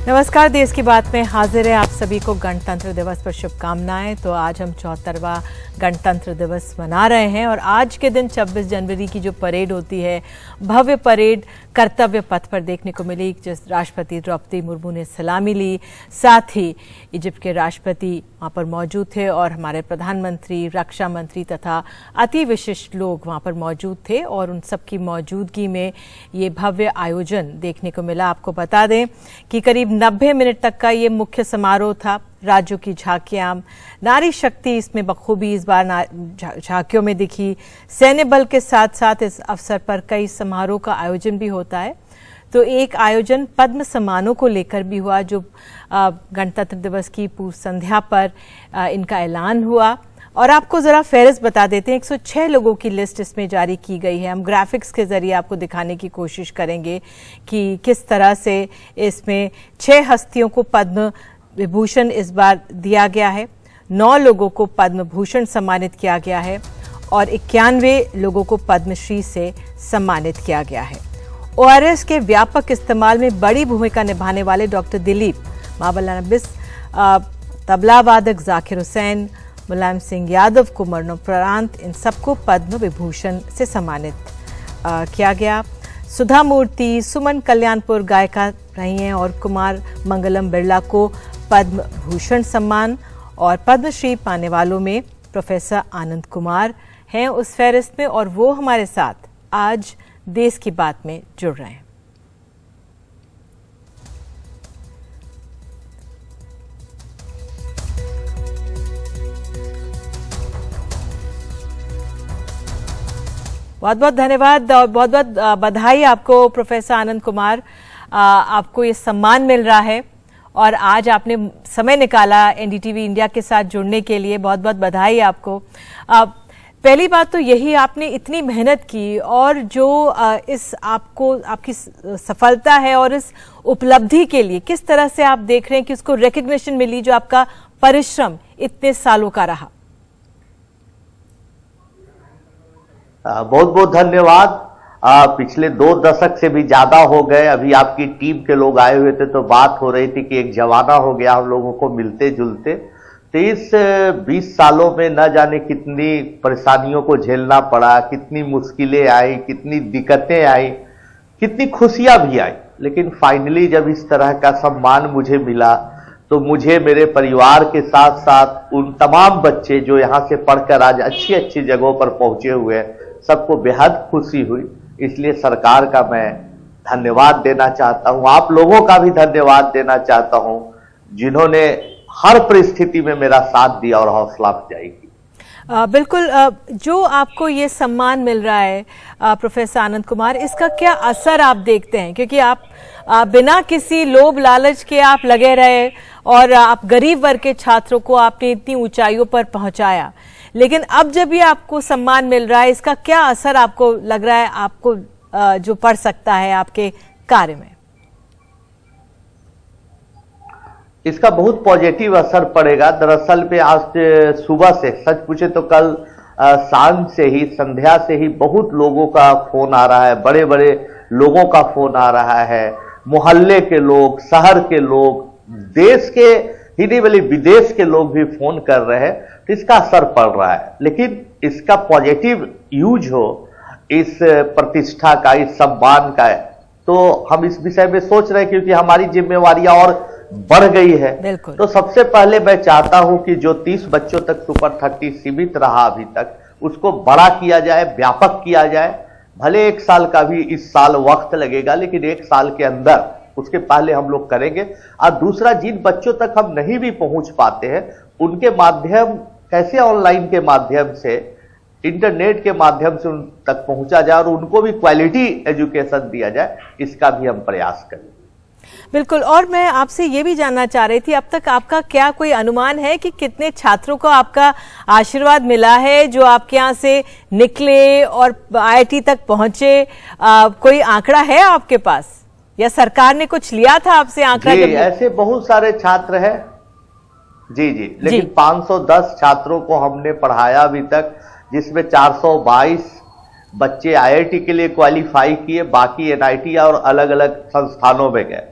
नमस्कार, देश की बात में हाजिर है आप सभी को गणतंत्र दिवस पर शुभकामनाएं। तो आज हम 74वां गणतंत्र दिवस मना रहे हैं और आज के दिन 26 जनवरी की जो परेड होती है, भव्य परेड कर्तव्य पथ पर देखने को मिली, जिस राष्ट्रपति द्रौपदी मुर्मू ने सलामी ली। साथ ही इजिप्ट के राष्ट्रपति वहाँ पर मौजूद थे और हमारे प्रधानमंत्री, रक्षा मंत्री तथा अति विशिष्ट लोग वहाँ पर मौजूद थे और उन सबकी मौजूदगी में ये भव्य आयोजन देखने को मिला। आपको बता दें कि करीब 90 मिनट तक का ये मुख्य समारोह था। राज्यों की झांकियां, नारी शक्ति इसमें बखूबी इस बार झांकियों में दिखी। सैन्य बल के साथ साथ इस अवसर पर कई समारोह का आयोजन भी होता है। तो एक आयोजन पद्म सम्मानों को लेकर भी हुआ, जो गणतंत्र दिवस की पूर्व संध्या पर इनका ऐलान हुआ। और आपको जरा फहरिस्त बता देते हैं, 106 लोगों की लिस्ट इसमें जारी की गई है। हम ग्राफिक्स के जरिए आपको दिखाने की कोशिश करेंगे कि किस तरह से इसमें 6 हस्तियों को पद्म विभूषण इस बार दिया गया है, 9 लोगों को पद्म भूषण सम्मानित किया गया है और 91 लोगों को पद्मश्री से सम्मानित किया गया है। ORS के व्यापक इस्तेमाल में बड़ी भूमिका निभाने वाले डॉक्टर दिलीप, मावला नबिस, तबला वादक जाकिर हुसैन, मुलायम सिंह यादव को मरणोपरांत इन सबको पद्म विभूषण से सम्मानित किया गया। सुधा मूर्ति, सुमन कल्याणपुर गायिका रही हैं और कुमार मंगलम बिरला को पद्म भूषण सम्मान और पद्मश्री पाने वालों में प्रोफेसर आनंद कुमार हैं उस फहरिस्त में, और वो हमारे साथ आज देश की बात में जुड़ रहे हैं। बहुत बहुत धन्यवाद और बहुत बहुत बधाई आपको प्रोफेसर आनंद कुमार। आपको ये सम्मान मिल रहा है और आज आपने समय निकाला NDTV इंडिया के साथ जुड़ने के लिए। बहुत बहुत बधाई आपको। पहली बात तो यही, आपने इतनी मेहनत की और जो इस आपकी सफलता है और इस उपलब्धि के लिए किस तरह से आप देख रहे हैं कि उसको रिकग्निशन मिली, जो आपका परिश्रम इतने सालों का रहा। बहुत बहुत धन्यवाद। पिछले 2 दशक से भी ज्यादा हो गए। अभी आपकी टीम के लोग आए हुए थे तो बात हो रही थी कि एक जमाना हो गया हम लोगों को मिलते जुलते। तो इस 20 सालों में न जाने कितनी परेशानियों को झेलना पड़ा, कितनी मुश्किलें आई, कितनी दिक्कतें आई, कितनी खुशियां भी आई। लेकिन फाइनली जब इस तरह का सम्मान मुझे मिला तो मुझे, मेरे परिवार के साथ साथ उन तमाम बच्चे जो यहाँ से पढ़कर आज अच्छी अच्छी जगहों पर पहुंचे हुए हैं, सबको बेहद खुशी हुई। इसलिए सरकार का मैं धन्यवाद देना चाहता हूं, आप लोगों का भी धन्यवाद देना चाहता हूं, जिन्होंने हर परिस्थिति में मेरा साथ दिया और हौसला अफजाई की। बिल्कुल। जो आपको ये सम्मान मिल रहा है प्रोफेसर आनंद कुमार, इसका क्या असर आप देखते हैं? क्योंकि आप बिना किसी लोभ लालच के आप लगे रहे और आप गरीब वर्ग के छात्रों को आपने इतनी ऊंचाइयों पर पहुंचाया, लेकिन अब जब ये आपको सम्मान मिल रहा है, इसका क्या असर आपको लग रहा है, आपको जो पड़ सकता है आपके कार्य में? इसका बहुत पॉजिटिव असर पड़ेगा। दरअसल पे आज सुबह से, सच पूछे तो कल सांझ से ही, संध्या से ही बहुत लोगों का फोन आ रहा है, बड़े बड़े लोगों का फोन आ रहा है, मोहल्ले के लोग, शहर के लोग, देश के ही नहीं बल्कि विदेश के लोग भी फोन कर रहे हैं। तो इसका असर पड़ रहा है, लेकिन इसका पॉजिटिव यूज हो इस प्रतिष्ठा का, इस सम्मान का, तो हम इस विषय में सोच रहे हैं क्योंकि हमारी जिम्मेवारियां और बढ़ गई है। तो सबसे पहले मैं चाहता हूं कि जो 30 बच्चों तक सुपर 30 सीमित रहा अभी तक, उसको बड़ा किया जाए, व्यापक किया जाए। भले 1 साल का भी इस साल वक्त लगेगा, लेकिन 1 साल के अंदर, उसके पहले हम लोग करेंगे। और दूसरा, जिन बच्चों तक हम नहीं भी पहुंच पाते हैं, उनके माध्यम कैसे ऑनलाइन के माध्यम से, इंटरनेट के माध्यम से उन तक पहुंचा जाए और उनको भी क्वालिटी एजुकेशन दिया जाए, इसका भी हम प्रयास करें। बिल्कुल। और मैं आपसे ये भी जानना चाह रही थी, अब तक आपका क्या कोई अनुमान है कि कितने छात्रों को आपका आशीर्वाद मिला है जो आपके यहाँ से निकले और IIT तक पहुंचे? कोई आंकड़ा है आपके पास, या सरकार ने कुछ लिया था आपसे आंकड़ा? ऐसे बहुत सारे छात्र हैं जी, लेकिन 510 छात्रों को हमने पढ़ाया अभी तक, जिसमें 422 बच्चे IIT के लिए क्वालिफाई किए, बाकी NIT और अलग अलग संस्थानों में गए।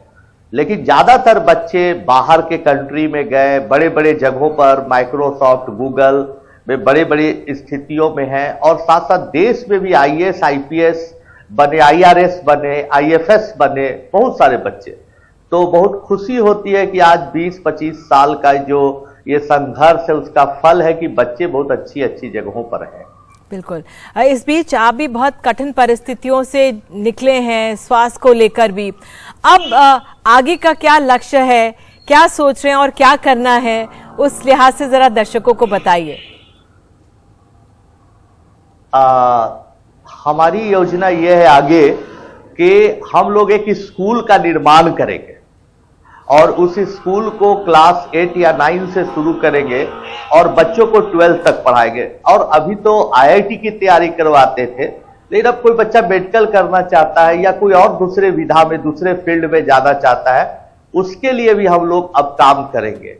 लेकिन ज्यादातर बच्चे बाहर के कंट्री में गए, बड़े बड़े जगहों पर माइक्रोसॉफ्ट, गूगल में बड़े बड़ी स्थितियों में हैं, और साथ साथ देश में भी आईएएस, आईपीएस बने, आईआरएस बने, आईएफएस बने बहुत सारे बच्चे। तो बहुत खुशी होती है कि आज 20-25 साल का जो ये संघर्ष है उसका फल है कि बच्चे बहुत अच्छी अच्छी जगहों पर हैं। बिल्कुल। इस बीच आप भी बहुत कठिन परिस्थितियों से निकले हैं, स्वास्थ्य को लेकर भी। अब आगे का क्या लक्ष्य है, क्या सोच रहे हैं और क्या करना है, उस लिहाज से जरा दर्शकों को बताइए। हमारी योजना यह है आगे कि हम लोग एक स्कूल का निर्माण करेंगे और उस स्कूल को क्लास 8 या 9 से शुरू करेंगे और बच्चों को 12 तक पढ़ाएंगे। और अभी तो आईआईटी की तैयारी करवाते थे, लेकिन अब कोई बच्चा मेडिकल करना चाहता है या कोई और दूसरे विधा में, दूसरे फील्ड में जाना चाहता है, उसके लिए भी हम लोग अब काम करेंगे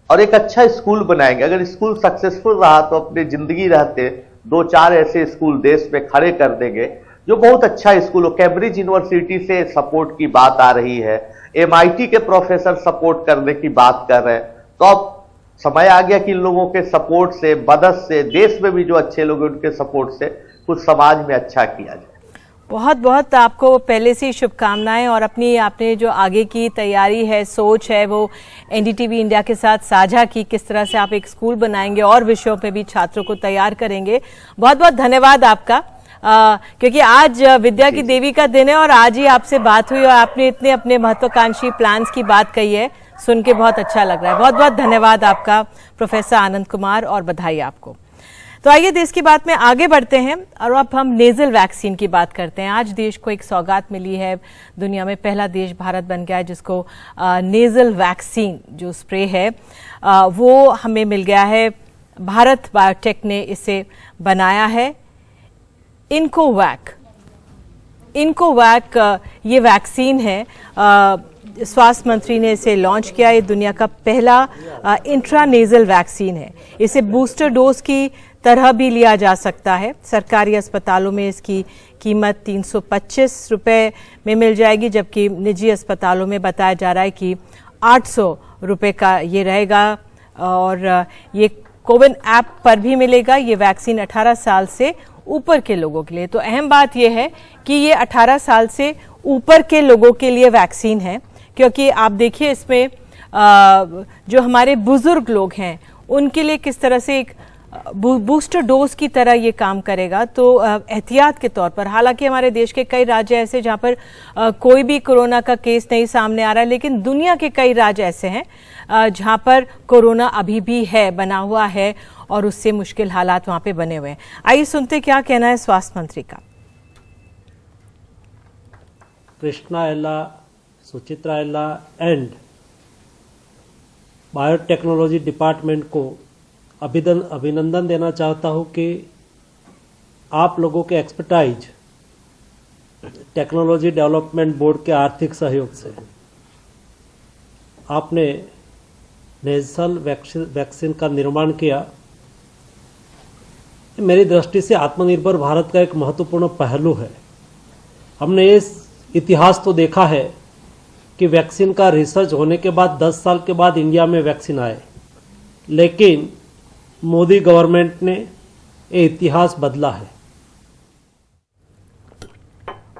और एक अच्छा स्कूल बनाएंगे। अगर स्कूल सक्सेसफुल रहा तो अपनी जिंदगी रहते 2-4 ऐसे स्कूल देश में खड़े कर देंगे जो बहुत अच्छा स्कूल हो। कैम्ब्रिज यूनिवर्सिटी से सपोर्ट की बात आ रही है, एमआईटी के प्रोफेसर सपोर्ट करने की बात कर रहे हैं। तो अब समय आ गया कि इन लोगों के सपोर्ट से, मदद से, देश में भी जो अच्छे लोग हैं उनके सपोर्ट से कुछ समाज में अच्छा किया जाए। बहुत बहुत आपको पहले से शुभकामनाएं, और अपनी आपने जो आगे की तैयारी है, सोच है, वो एनडीटीवी इंडिया के साथ साझा की, किस तरह से आप एक स्कूल बनाएंगे और विषयों पे भी छात्रों को तैयार करेंगे। बहुत बहुत धन्यवाद आपका, क्योंकि आज विद्या की देवी का दिन है और आज ही आपसे बात हुई और आपने इतने अपने महत्वाकांक्षी प्लान्स की बात कही है, सुन के बहुत अच्छा लग रहा है। बहुत बहुत धन्यवाद आपका प्रोफेसर आनंद कुमार, और बधाई आपको। तो आइए देश की बात में आगे बढ़ते हैं और अब हम नेजल वैक्सीन की बात करते हैं। आज देश को एक सौगात मिली है, दुनिया में पहला देश भारत बन गया है जिसको नेजल वैक्सीन जो स्प्रे है वो हमें मिल गया है। भारत बायोटेक ने इसे बनाया है। इनकोवैक ये वैक्सीन है, स्वास्थ्य मंत्री ने इसे लॉन्च किया। ये दुनिया का पहला इंट्रानेजल वैक्सीन है। इसे बूस्टर डोज की तरह भी लिया जा सकता है। सरकारी अस्पतालों में इसकी कीमत 325 रुपये में मिल जाएगी, जबकि निजी अस्पतालों में बताया जा रहा है कि 800 रुपये का ये रहेगा। और ये कोविन ऐप पर भी मिलेगा। ये वैक्सीन 18 साल से ऊपर के लोगों के लिए, तो अहम बात यह है कि ये 18 साल से ऊपर के लोगों के लिए वैक्सीन है, क्योंकि आप देखिए इसमें जो हमारे बुजुर्ग लोग हैं उनके लिए किस तरह से एक बूस्टर डोज की तरह ये काम करेगा। तो एहतियात के तौर पर, हालांकि हमारे देश के कई राज्य ऐसे जहां पर कोई भी कोरोना का केस नहीं सामने आ रहा है, लेकिन दुनिया के कई राज्य ऐसे हैं जहां पर कोरोना अभी भी है, बना हुआ है, और उससे मुश्किल हालात वहां पे बने हुए हैं। आइए सुनते क्या कहना है स्वास्थ्य मंत्री का। कृष्णा एल्ला, सुचित्रा एल्ला एंड बायोटेक्नोलॉजी डिपार्टमेंट को अभिनंदन देना चाहता हूं कि आप लोगों के एक्सपर्टाइज टेक्नोलॉजी डेवलपमेंट बोर्ड के आर्थिक सहयोग से आपने नेजल वैक्सीन का निर्माण किया। मेरी दृष्टि से आत्मनिर्भर भारत का एक महत्वपूर्ण पहलू है। हमने इस इतिहास तो देखा है कि वैक्सीन का रिसर्च होने के बाद 10 साल के बाद इंडिया में वैक्सीन आए, लेकिन मोदी गवर्नमेंट ने ये इतिहास बदला है।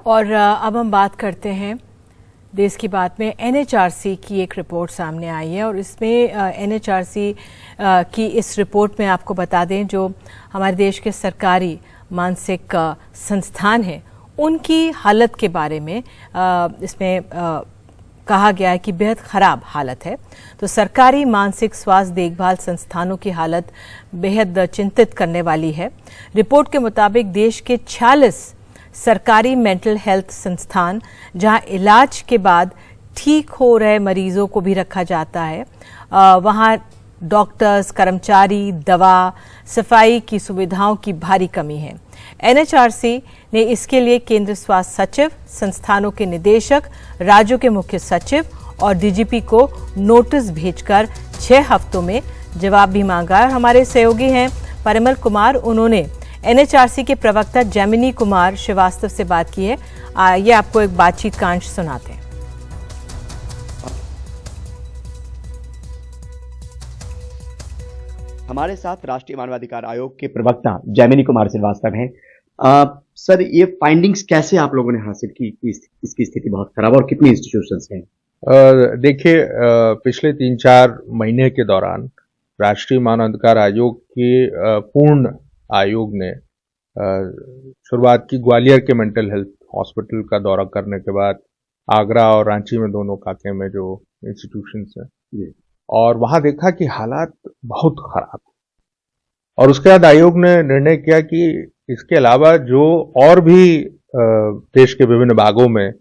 और अब हम बात करते हैं देश की बात में। एनएचआरसी की एक रिपोर्ट सामने आई है और इसमें एनएचआरसी की इस रिपोर्ट में आपको बता दें, जो हमारे देश के सरकारी मानसिक संस्थान हैं उनकी हालत के बारे में इसमें कहा गया है कि बेहद खराब हालत है। तो सरकारी मानसिक स्वास्थ्य देखभाल संस्थानों की हालत बेहद चिंतित करने वाली है। रिपोर्ट के मुताबिक देश के 46 सरकारी मेंटल हेल्थ संस्थान, जहां इलाज के बाद ठीक हो रहे मरीजों को भी रखा जाता है, वहां डॉक्टर्स, कर्मचारी, दवा, सफाई की सुविधाओं की भारी कमी है। एनएचआरसी ने इसके लिए केंद्र स्वास्थ्य सचिव, संस्थानों के निदेशक, राज्यों के मुख्य सचिव और डीजीपी को नोटिस भेजकर 6 हफ्तों में जवाब भी मांगा है। हमारे सहयोगी हैं परिमल कुमार, उन्होंने एनएचआरसी के प्रवक्ता जैमिनी कुमार श्रीवास्तव से बात की है। ये आपको एक बातचीत का अंश सुनाते हैं। हमारे साथ राष्ट्रीय मानवाधिकार आयोग के प्रवक्ता जैमिनी कुमार श्रीवास्तव हैं। सर, ये फाइंडिंग्स कैसे आप लोगों ने हासिल की? इसकी स्थिति बहुत खराब और कितनी इंस्टीट्यूशंस हैं? देखिए, पिछले 3-4 महीने के दौरान राष्ट्रीय मानवाधिकार आयोग के पूर्ण आयोग ने शुरुआत की ग्वालियर के मेंटल हेल्थ हॉस्पिटल का दौरा करने के बाद आगरा और रांची में, दोनों काके में जो इंस्टीट्यूशंस हैं, और वहां देखा कि हालात बहुत खराब है। और उसके बाद आयोग ने निर्णय किया कि इसके अलावा जो और भी देश के विभिन्न भागों में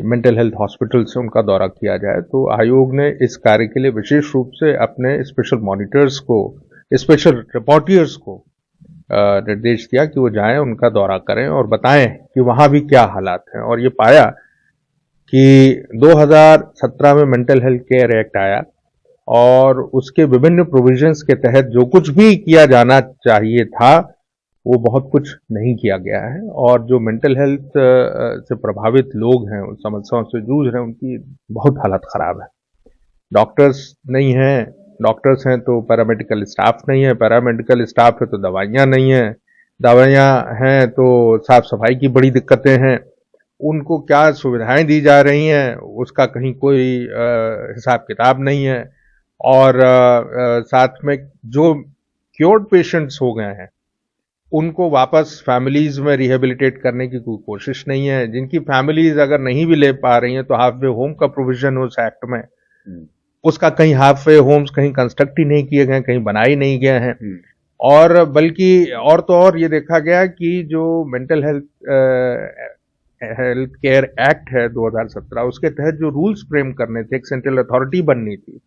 मेंटल हेल्थ हॉस्पिटल्स हैं उनका दौरा किया जाए। तो आयोग ने इस कार्य के लिए विशेष रूप से अपने स्पेशल मॉनिटर्स को, स्पेशल रिपोर्टियर्स को निर्देश दिया कि वो जाएं, उनका दौरा करें और बताएं कि वहां भी क्या हालात हैं। और ये पाया कि 2017 में मेंटल हेल्थ केयर एक्ट आया और उसके विभिन्न प्रोविजंस के तहत जो कुछ भी किया जाना चाहिए था वो बहुत कुछ नहीं किया गया है। और जो मेंटल हेल्थ से प्रभावित लोग हैं, उन समस्याओं से जूझ रहे हैं, उनकी बहुत हालत खराब है। डॉक्टर्स नहीं हैं, डॉक्टर्स हैं तो पैरामेडिकल स्टाफ नहीं है, पैरामेडिकल स्टाफ है तो दवाइयाँ नहीं हैं, दवाइयाँ हैं तो साफ सफाई की बड़ी दिक्कतें हैं। उनको क्या सुविधाएं दी जा रही हैं उसका कहीं कोई हिसाब किताब नहीं है। और साथ में जो क्योर्ड पेशेंट्स हो गए हैं उनको वापस फैमिलीज में रिहेबिलिटेट करने की कोई कोशिश नहीं है। जिनकी फैमिलीज अगर नहीं भी ले पा रही हैं तो हाफ वे होम का प्रोविजन हो उस एक्ट में, उसका कहीं हाफ वे होम्स कहीं कंस्ट्रक्ट ही नहीं किए गए, कहीं बनाए नहीं गए हैं। और बल्कि और तो और ये देखा गया कि जो मेंटल हेल्थ केयर एक्ट है 2017, उसके तहत जो रूल्स फ्रेम करने थे, एक सेंट्रल अथॉरिटी बननी थी,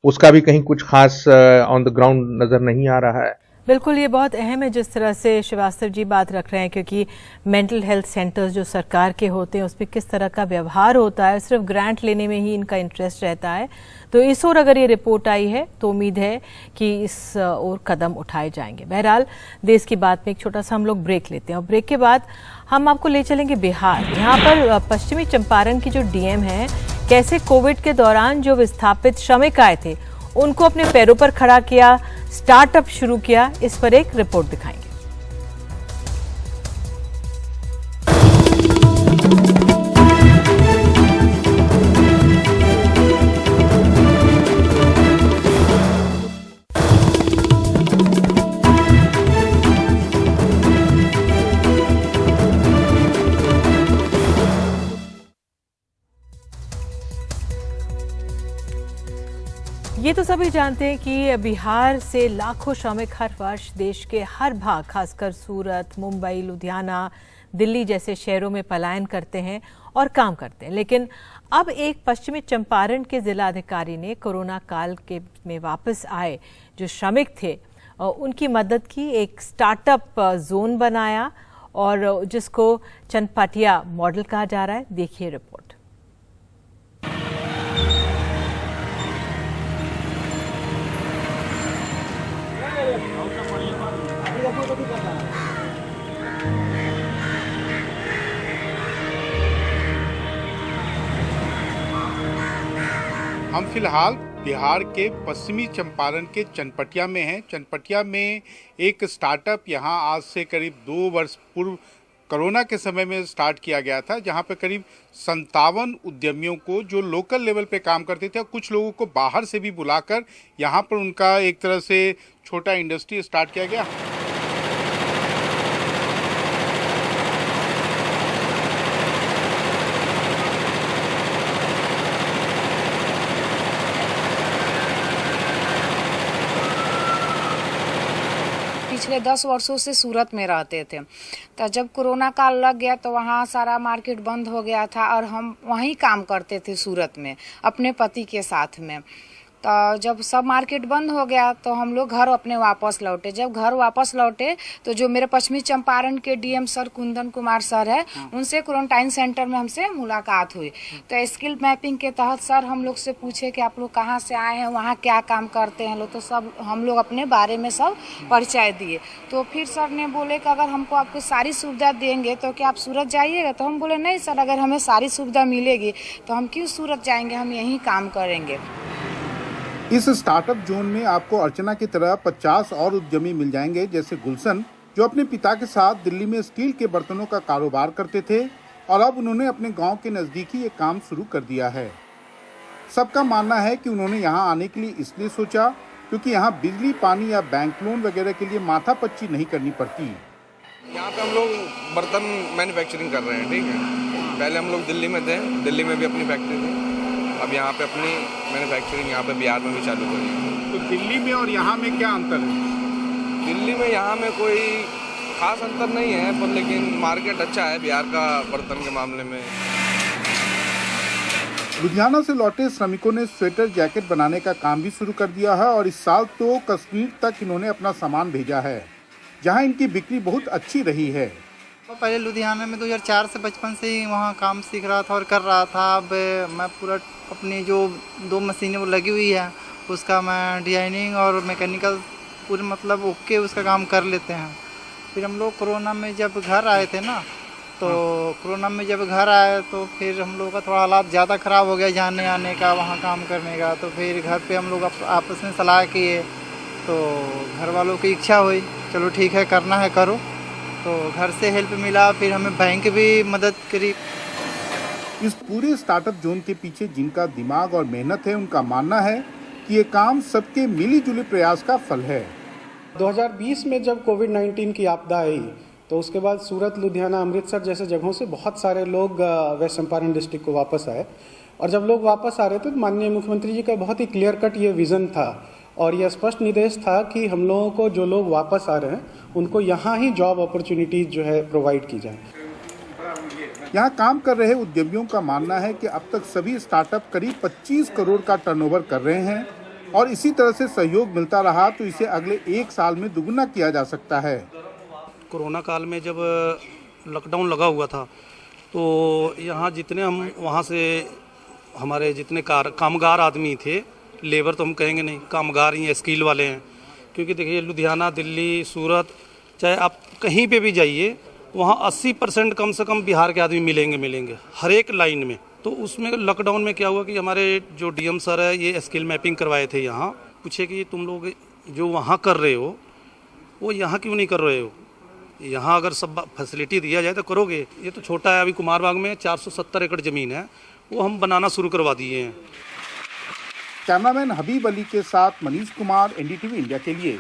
उसका भी कहीं कुछ खास ऑन द ग्राउंड नजर नहीं आ रहा है। बिल्कुल, ये बहुत अहम है जिस तरह से श्रीवास्तव जी बात रख रहे हैं, क्योंकि मेंटल हेल्थ सेंटर्स जो सरकार के होते हैं उस पर किस तरह का व्यवहार होता है, सिर्फ ग्रांट लेने में ही इनका इंटरेस्ट रहता है। तो इस ओर अगर ये रिपोर्ट आई है तो उम्मीद है कि इस ओर कदम उठाए जाएंगे। बहरहाल, देश की बात में एक छोटा सा हम लोग ब्रेक लेते हैं और ब्रेक के बाद हम आपको ले चलेंगे बिहार, जहाँ पर पश्चिमी चंपारण की जो डीएम है, कैसे कोविड के दौरान जो विस्थापित श्रमिक आए थे उनको अपने पैरों पर खड़ा किया, स्टार्टअप शुरू किया, इस पर एक रिपोर्ट दिखाएंगे। ये तो सभी जानते हैं कि बिहार से लाखों श्रमिक हर वर्ष देश के हर भाग, खासकर सूरत, मुंबई, लुधियाना, दिल्ली जैसे शहरों में पलायन करते हैं और काम करते हैं। लेकिन अब एक पश्चिमी चंपारण के जिलाधिकारी ने कोरोना काल के में वापस आए जो श्रमिक थे उनकी मदद की, एक स्टार्टअप जोन बनाया और जिसको चनपटिया मॉडल कहा जा रहा है। देखिए रिपोर्ट। हम फिलहाल बिहार के पश्चिमी चंपारण के चनपटिया में हैं। चनपटिया में एक स्टार्टअप यहाँ आज से करीब 2 वर्ष पूर्व कोरोना के समय में स्टार्ट किया गया था, जहाँ पे करीब 57 उद्यमियों को जो लोकल लेवल पे काम करते थे और कुछ लोगों को बाहर से भी बुलाकर यहाँ पर उनका एक तरह से छोटा इंडस्ट्री स्टार्ट किया गया। पिछले 10 वर्षों से सूरत में रहते थे, तो जब कोरोना काल लग गया तो वहाँ सारा मार्केट बंद हो गया था और हम वहीं काम करते थे सूरत में अपने पति के साथ में। तो जब सब मार्केट बंद हो गया तो हम लोग घर अपने वापस लौटे। जब घर वापस लौटे तो जो मेरे पश्चिमी चंपारण के DM sir Kundan Kumar sir है, उनसे क्वारंटाइन सेंटर में हमसे मुलाकात हुई। तो स्किल मैपिंग के तहत सर हम लोग से पूछे कि आप लोग कहाँ से आए हैं, वहाँ क्या काम करते हैं लोग, तो सब हम लोग अपने बारे में सब परिचय दिए। तो फिर सर ने बोले कि अगर हमको आपको सारी सुविधा देंगे तो क्या आप सूरत जाइएगा? तो हम बोले नहीं सर, अगर हमें सारी सुविधा मिलेगी तो हम क्यों सूरत जाएंगे, हम यहीं काम करेंगे। इस स्टार्टअप जोन में आपको अर्चना की तरह 50 और उद्यमी मिल जाएंगे, जैसे गुलशन, जो अपने पिता के साथ दिल्ली में स्टील के बर्तनों का कारोबार करते थे और अब उन्होंने अपने गांव के नजदीक ही ये काम शुरू कर दिया है। सबका मानना है कि उन्होंने यहां आने के लिए इसलिए सोचा क्योंकि यहां बिजली, पानी या बैंक लोन वगैरह के लिए माथापच्ची नहीं करनी पड़ती। यहाँ पे हम लोग बर्तन मैन्युफैक्चरिंग कर रहे हैं, ठीक है। पहले हम लोग दिल्ली में थे, दिल्ली में भी अपनी फैक्ट्री थी। अब यहाँ पे अपनी मैन्युफैक्चरिंग यहाँ पे बिहार में भी चालू करी है। तो दिल्ली में और यहाँ में क्या अंतर है? दिल्ली में यहाँ में कोई खास अंतर नहीं है, पर लेकिन मार्केट अच्छा है बिहार का बर्तन के मामले में। लुधियाना से लौटे श्रमिकों ने स्वेटर, जैकेट बनाने का काम भी शुरू कर दिया है और इस साल तो कश्मीर तक इन्होंने अपना सामान भेजा है, जहां इनकी बिक्री बहुत अच्छी रही है। पहले लुधियाना में 2004 से बचपन से ही वहाँ काम सीख रहा था और कर रहा था। अब मैं पूरा अपनी जो 2 मशीनें वो लगी हुई है उसका मैं डिजाइनिंग और मैकेनिकल पूरे मतलब ओके उसका काम कर लेते हैं। फिर हम लोग कोरोना में जब घर आए थे ना, तो कोरोना में जब घर आए तो फिर हम लोग का थोड़ा हालात ज़्यादा ख़राब हो गया जाने आने का, वहाँ काम करने का। तो फिर घर पे हम लोग आपस में सलाह किए, तो घर वालों की इच्छा हुई, चलो ठीक है करना है करो। तो घर से हेल्प मिला, फिर हमें बैंक भी मदद करी। इस पूरे स्टार्टअप जोन के पीछे जिनका दिमाग और मेहनत है, उनका मानना है कि ये काम सबके मिली-जुली प्रयास का फल है। 2020 में जब कोविड-19 की आपदा आई तो उसके बाद सूरत, लुधियाना, अमृतसर जैसे जगहों से बहुत सारे लोग वेस्ट चंपारण डिस्ट्रिक्ट को वापस आए। और जब लोग वापस आ रहे थे तो माननीय मुख्यमंत्री जी का बहुत ही क्लियर कट ये विज़न था और यह स्पष्ट निर्देश था कि हम लोगों को, जो लोग वापस आ रहे हैं, उनको यहाँ ही जॉब अपॉर्चुनिटीज जो है प्रोवाइड की जाए। यहाँ काम कर रहे उद्यमियों का मानना है कि अब तक सभी स्टार्टअप करीब 25 करोड़ का टर्नओवर कर रहे हैं और इसी तरह से सहयोग मिलता रहा तो इसे अगले 1 साल में दुगुना किया जा सकता है। कोरोना काल में जब लॉकडाउन लगा हुआ था तो यहाँ जितने हम वहाँ से हमारे जितने कामगार आदमी थे, लेबर तो हम कहेंगे नहीं, कामगार ही स्किल वाले हैं। क्योंकि देखिए लुधियाना, दिल्ली, सूरत, चाहे आप कहीं पे भी जाइए, वहाँ 80% कम से कम बिहार के आदमी मिलेंगे हर एक लाइन में। तो उसमें लॉकडाउन में क्या हुआ कि हमारे जो डीएम सर है ये स्किल मैपिंग करवाए थे। यहाँ पूछे कि तुम लोग जो वहाँ कर रहे हो वो यहाँ क्यों नहीं कर रहे हो, यहाँ अगर सब फैसिलिटी दिया जाए तो करोगे। ये तो छोटा है, अभी कुमारबाग में 470 एकड़ ज़मीन है, वो हम बनाना शुरू करवा दिए हैं। कैमरामैन हबीब अली के साथ मनीष कुमार, एनडीटीवी इंडिया के लिए।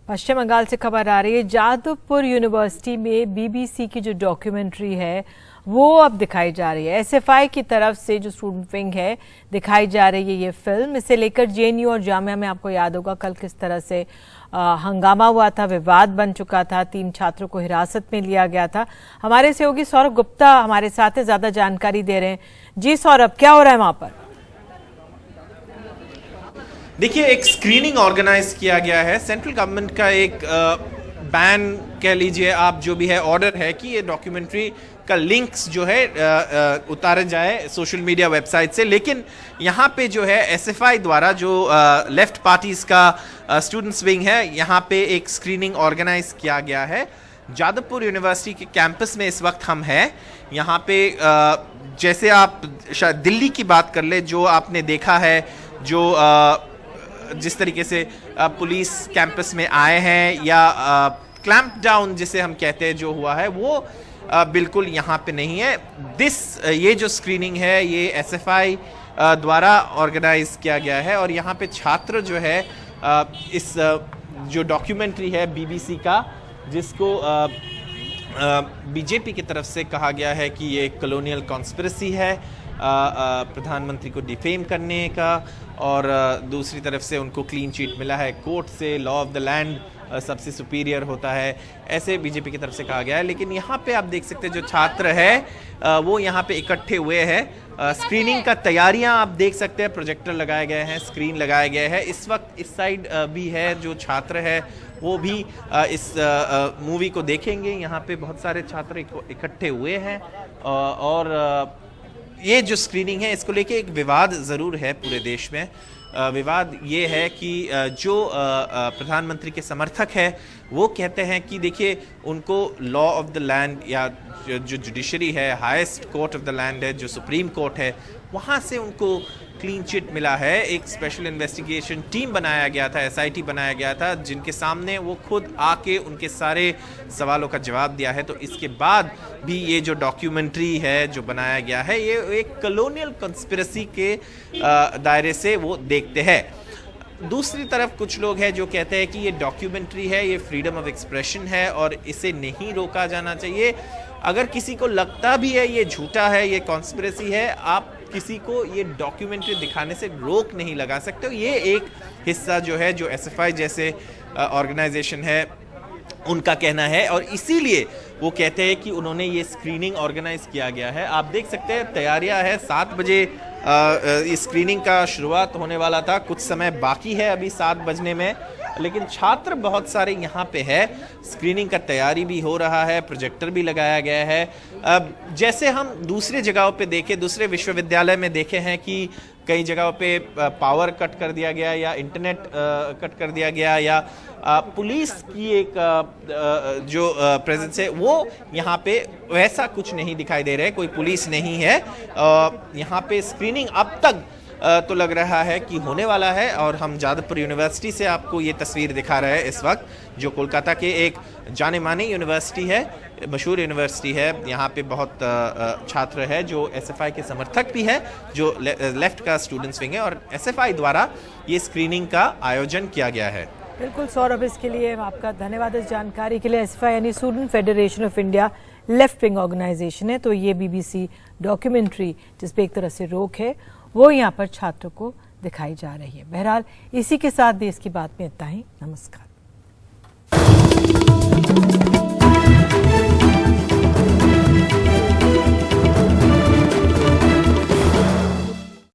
पश्चिम बंगाल से खबर आ रही है, जादवपुर यूनिवर्सिटी में बीबीसी की जो डॉक्यूमेंट्री है वो अब दिखाई जा रही है। एसएफआई की तरफ से जो स्टूडेंट विंग है दिखाई जा रही है ये फिल्म। इसे लेकर जेएनयू और जामिया में आपको याद होगा कल किस तरह से हंगामा हुआ था, विवाद बन चुका था, 3 छात्रों को हिरासत में लिया गया था। हमारे सहयोगी सौरभ गुप्ता हमारे साथ ज्यादा जानकारी दे रहे हैं। जी सौरभ, क्या हो रहा है वहां पर? देखिए, एक स्क्रीनिंग ऑर्गेनाइज किया गया है। सेंट्रल गवर्नमेंट का एक बैन कह लीजिए आप, जो भी है ऑर्डर है कि ये डॉक्यूमेंट्री का लिंक्स जो है उतारे जाए सोशल मीडिया वेबसाइट से। लेकिन यहाँ पे जो है एसएफआई द्वारा जो लेफ्ट पार्टीज का स्टूडेंट्स विंग है, यहाँ पे एक स्क्रीनिंग ऑर्गेनाइज किया गया है। जादवपुर यूनिवर्सिटी के कैंपस में इस वक्त हम हैं। यहाँ पे जैसे आप शायद दिल्ली की बात कर ले, जो आपने देखा है, जो जिस तरीके से पुलिस कैंपस में आए हैं या क्लैंप डाउन जिसे हम कहते हैं जो हुआ है, वो बिल्कुल यहाँ पे नहीं है। ये जो स्क्रीनिंग है ये एसएफआई द्वारा ऑर्गेनाइज किया गया है और यहाँ पे छात्र जो है इस जो डॉक्यूमेंट्री है बीबीसी का, जिसको बीजेपी की तरफ से कहा गया है कि ये कॉलोनियल कॉन्स्पिरेसी है प्रधानमंत्री को डिफेम करने का, और दूसरी तरफ से उनको क्लीन चिट मिला है कोर्ट से, लॉ ऑफ द लैंड सबसे सुपीरियर होता है, ऐसे बीजेपी की तरफ से कहा गया है। लेकिन यहाँ पे आप देख सकते हैं जो छात्र है वो यहाँ पे इकट्ठे हुए हैं। स्क्रीनिंग का तैयारियां आप देख सकते हैं, प्रोजेक्टर लगाए गए हैं, स्क्रीन लगाया गया है। इस वक्त इस साइड भी है जो छात्र है वो भी इस मूवी को देखेंगे। यहाँ पे बहुत सारे छात्र इकट्ठे हुए हैं और ये जो स्क्रीनिंग है इसको लेके एक विवाद ज़रूर है पूरे देश में। विवाद ये है कि जो प्रधानमंत्री के समर्थक है वो कहते हैं कि देखिए उनको लॉ ऑफ द लैंड या जो जुडिशरी है, highest court of the land है, जो सुप्रीम कोर्ट है, वहाँ से उनको क्लीन चिट मिला है। एक स्पेशल इन्वेस्टिगेशन टीम बनाया गया था, SIT बनाया गया था, जिनके सामने वो खुद आके उनके सारे सवालों का जवाब दिया है। तो इसके बाद भी ये जो डॉक्यूमेंट्री है जो बनाया गया है ये एक कॉलोनियल कंस्पिरेसी के दायरे से वो देखते हैं। दूसरी तरफ कुछ लोग हैं जो कहते हैं कि ये डॉक्यूमेंट्री है, ये फ्रीडम ऑफ एक्सप्रेशन है और इसे नहीं रोका जाना चाहिए। अगर किसी को लगता भी है ये झूठा है, ये कॉन्स्पिरेसी है, आप किसी को ये डॉक्यूमेंट्री दिखाने से रोक नहीं लगा सकते। ये एक हिस्सा जो है जो SFI जैसे ऑर्गेनाइजेशन है उनका कहना है और इसीलिए वो कहते हैं कि उन्होंने ये स्क्रीनिंग ऑर्गेनाइज किया गया है। आप देख सकते हैं तैयारियां है, 7 बजे इस स्क्रीनिंग का शुरुआत होने वाला था, कुछ समय बाकी है अभी 7 बजने में, लेकिन छात्र बहुत सारे यहाँ पे है। स्क्रीनिंग का तैयारी भी हो रहा है, प्रोजेक्टर भी लगाया गया है। जैसे हम दूसरे जगहों पे देखें, दूसरे विश्वविद्यालय में देखे हैं कि कई जगहों पे पावर कट कर दिया गया या इंटरनेट कट कर दिया गया या पुलिस की एक जो प्रेजेंस है वो यहाँ पे वैसा कुछ नहीं दिखाई दे रहा है, कोई पुलिस नहीं है। यहाँ पे स्क्रीनिंग अब तक तो लग रहा है कि होने वाला है और हम जादवपुर यूनिवर्सिटी से आपको ये तस्वीर दिखा रहे हैं इस वक्त, जो कोलकाता के एक जाने माने यूनिवर्सिटी है, मशहूर यूनिवर्सिटी है। यहाँ पे बहुत छात्र है जो SFI के समर्थक भी है, जो लेफ्ट का स्टूडेंट्स विंग है और SFI द्वारा ये स्क्रीनिंग का आयोजन किया गया है। बिल्कुल सौरभ, इसके लिए आपका धन्यवाद इस जानकारी के लिए। SFI यानी student federation of India left wing organisation है, तो ये BBC डॉक्यूमेंट्री जिसपे एक तरह से रोक है वो यहाँ पर छात्रों को दिखाई जा रही है। बहरहाल इसी के साथ देश की बात में इतना ही। नमस्कार।